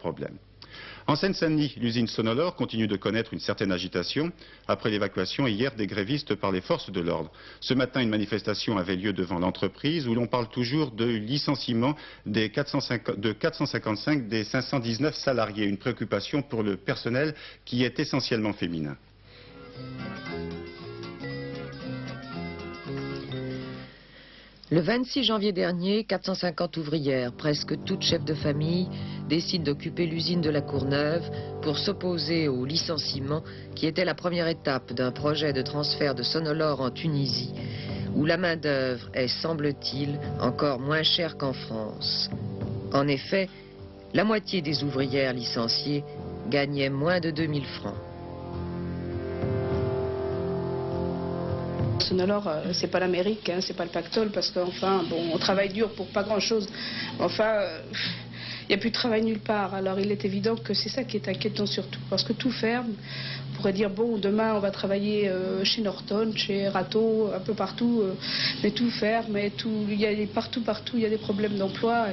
problème. En Seine-Saint-Denis, l'usine Sonolor continue de connaître une certaine agitation après l'évacuation hier des grévistes par les forces de l'ordre. Ce matin, une manifestation avait lieu devant l'entreprise où l'on parle toujours de licenciement de 455 des 519 salariés. Une préoccupation pour le personnel qui est essentiellement féminin. Le 26 janvier dernier, 450 ouvrières, presque toutes chefs de famille, décident d'occuper l'usine de la Courneuve pour s'opposer au licenciement qui était la première étape d'un projet de transfert de Sonolor en Tunisie, où la main-d'œuvre est, semble-t-il, encore moins chère qu'en France. En effet, la moitié des ouvrières licenciées gagnaient moins de 2000 francs. Sonolor, c'est pas l'Amérique, hein, c'est pas le pactole, parce qu'enfin, bon, on travaille dur pour pas grand-chose. Enfin, il n'y a plus de travail nulle part. Alors il est évident que c'est ça qui est inquiétant surtout, parce que tout ferme. On pourrait dire, bon, demain on va travailler chez Norton, chez Rato, un peu partout, mais tout ferme, et tout, partout, il y a des problèmes d'emploi.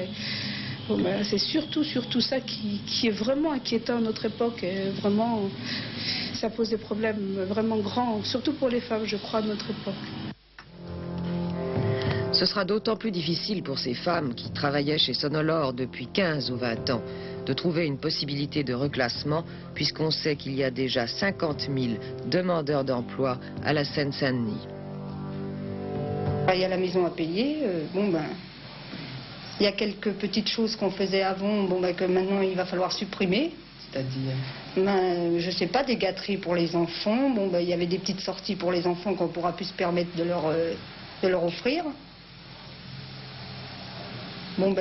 Bon, ben, c'est surtout ça qui est vraiment inquiétant à notre époque, et vraiment, ça pose des problèmes vraiment grands, surtout pour les femmes, je crois, de notre époque. Ce sera d'autant plus difficile pour ces femmes qui travaillaient chez Sonolor depuis 15 ou 20 ans de trouver une possibilité de reclassement, puisqu'on sait qu'il y a déjà 50 000 demandeurs d'emploi à la Seine-Saint-Denis. Il y a la maison à payer, il y a quelques petites choses qu'on faisait avant, que maintenant il va falloir supprimer. C'est-à-dire je sais pas, des gâteries pour les enfants. Il y avait des petites sorties pour les enfants qu'on pourra plus se permettre de leur offrir.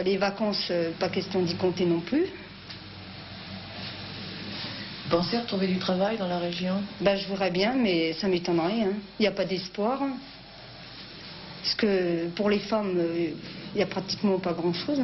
Les vacances, pas question d'y compter non plus. Vous pensez retrouver du travail dans la région? Je voudrais bien, mais ça m'étonnerait. Hein. Il n'y a pas d'espoir. Parce que pour les femmes, il n'y a pratiquement pas grand-chose.